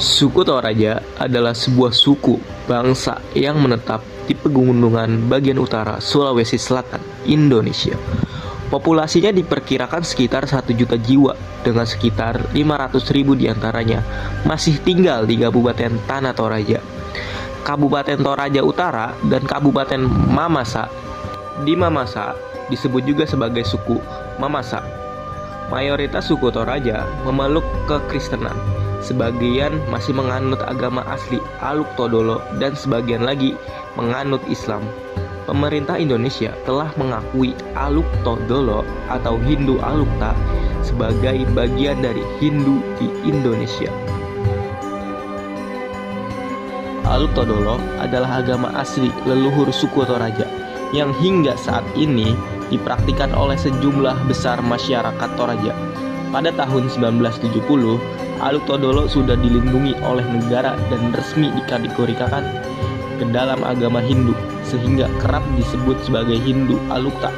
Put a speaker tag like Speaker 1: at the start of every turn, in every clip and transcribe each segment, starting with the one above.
Speaker 1: Suku Toraja adalah sebuah suku bangsa yang menetap di pegunungan bagian utara Sulawesi Selatan, Indonesia. Populasinya diperkirakan sekitar 1 juta jiwa, dengan sekitar 500.000 diantaranya masih tinggal di Kabupaten Tanah Toraja, Kabupaten Toraja Utara, dan Kabupaten Mamasa. Di Mamasa disebut juga sebagai suku Mamasa. Mayoritas suku Toraja memeluk kekristenan. Sebagian masih menganut agama asli Aluk Todolo dan sebagian lagi menganut Islam. Pemerintah Indonesia telah mengakui Aluk Todolo atau Hindu Alukta sebagai bagian dari Hindu di Indonesia. Aluk Todolo adalah agama asli leluhur suku Toraja yang hingga saat ini dipraktikkan oleh sejumlah besar masyarakat Toraja. Pada tahun 1970, Aluk Todolo sudah dilindungi oleh negara dan resmi dikategorikan ke dalam agama Hindu, sehingga kerap disebut sebagai Hindu Alukta.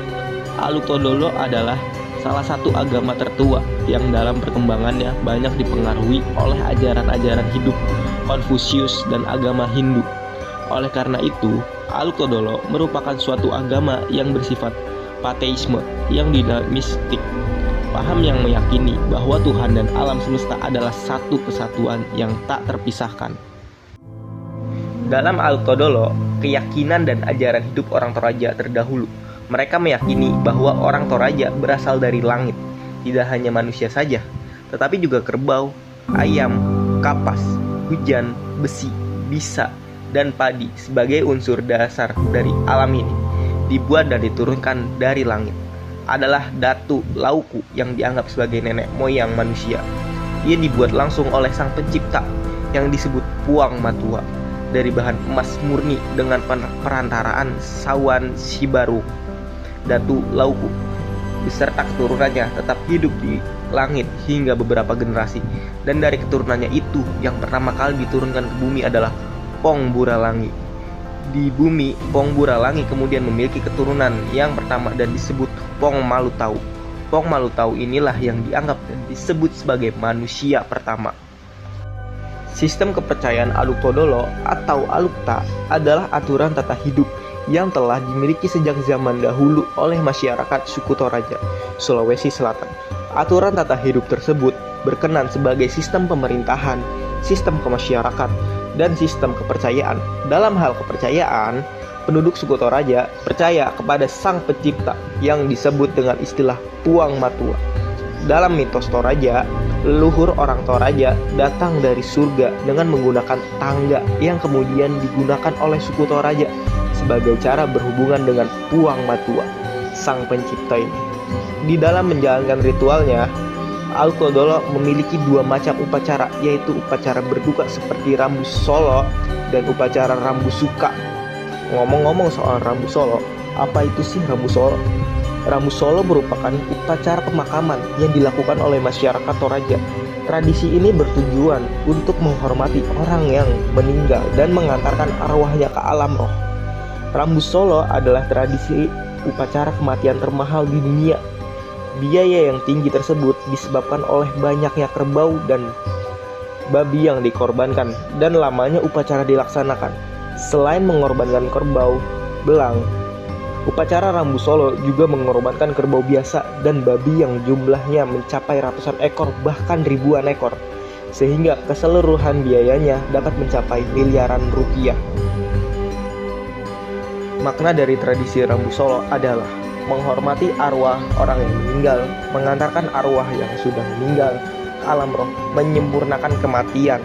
Speaker 1: Aluk Todolo adalah salah satu agama tertua yang dalam perkembangannya banyak dipengaruhi oleh ajaran-ajaran hidup Konfusius dan agama Hindu. Oleh karena itu, Aluk Todolo merupakan suatu agama yang bersifat pateisme yang dinamistik. Paham yang meyakini bahwa Tuhan dan alam semesta adalah satu kesatuan yang tak terpisahkan. Dalam Aluk Todolo, keyakinan dan ajaran hidup orang Toraja terdahulu. Mereka meyakini bahwa orang Toraja berasal dari langit, tidak hanya manusia saja, tetapi juga kerbau, ayam, kapas, hujan, besi, bisa, dan padi sebagai unsur dasar dari alam ini, dibuat dan diturunkan dari langit. Adalah Datu Lauku yang dianggap sebagai nenek moyang manusia. Ia dibuat langsung oleh sang pencipta yang disebut Puang Matua dari bahan emas murni dengan perantaraan Sawan Sibaru. Datu Lauku beserta keturunannya tetap hidup di langit hingga beberapa generasi, dan dari keturunannya itu yang pertama kali diturunkan ke bumi adalah Pong Buralangi. Di bumi, Pong Buralangi kemudian memiliki keturunan yang pertama dan disebut Pong Malutau. Pong Malutau inilah yang dianggap dan disebut sebagai manusia pertama. Sistem kepercayaan Aluk Todolo atau Alukta adalah aturan tata hidup yang telah dimiliki sejak zaman dahulu oleh masyarakat suku Toraja, Sulawesi Selatan. Aturan tata hidup tersebut berkenan sebagai sistem pemerintahan, sistem kemasyarakatan, dan sistem kepercayaan. Dalam hal kepercayaan, penduduk suku Toraja percaya kepada sang pencipta yang disebut dengan istilah Puang Matua. Dalam mitos Toraja, leluhur orang Toraja datang dari surga dengan menggunakan tangga yang kemudian digunakan oleh suku Toraja sebagai cara berhubungan dengan Puang Matua, sang pencipta ini. Di dalam menjalankan ritualnya, Aluk Todolo memiliki dua macam upacara, yaitu upacara berduka seperti Rambu Solo dan upacara Rambu Suka. Ngomong-ngomong soal Rambu Solo, apa itu sih Rambu Solo? Rambu Solo merupakan upacara pemakaman yang dilakukan oleh masyarakat Toraja. Tradisi ini bertujuan untuk menghormati orang yang meninggal dan mengantarkan arwahnya ke alam roh. Rambu Solo adalah tradisi upacara kematian termahal di dunia. Biaya yang tinggi tersebut disebabkan oleh banyaknya kerbau dan babi yang dikorbankan dan lamanya upacara dilaksanakan. Selain mengorbankan kerbau, belang, upacara Rambu Solo juga mengorbankan kerbau biasa dan babi yang jumlahnya mencapai ratusan ekor bahkan ribuan ekor, sehingga keseluruhan biayanya dapat mencapai miliaran rupiah. Makna dari tradisi Rambu Solo adalah menghormati arwah orang yang meninggal, mengantarkan arwah yang sudah meninggal ke alam roh, menyempurnakan kematian,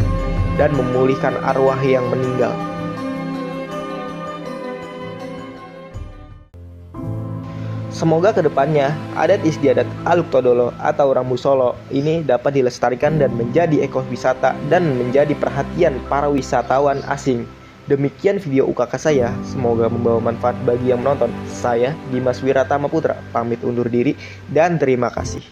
Speaker 1: dan memulihkan arwah yang meninggal. Semoga kedepannya adat istiadat Aluk Todolo atau Rambu Solo ini dapat dilestarikan dan menjadi ekowisata dan menjadi perhatian para wisatawan asing. Demikian video UKK saya, semoga membawa manfaat bagi yang menonton. Saya, Dimas Wiratama Putra, pamit undur diri dan terima kasih.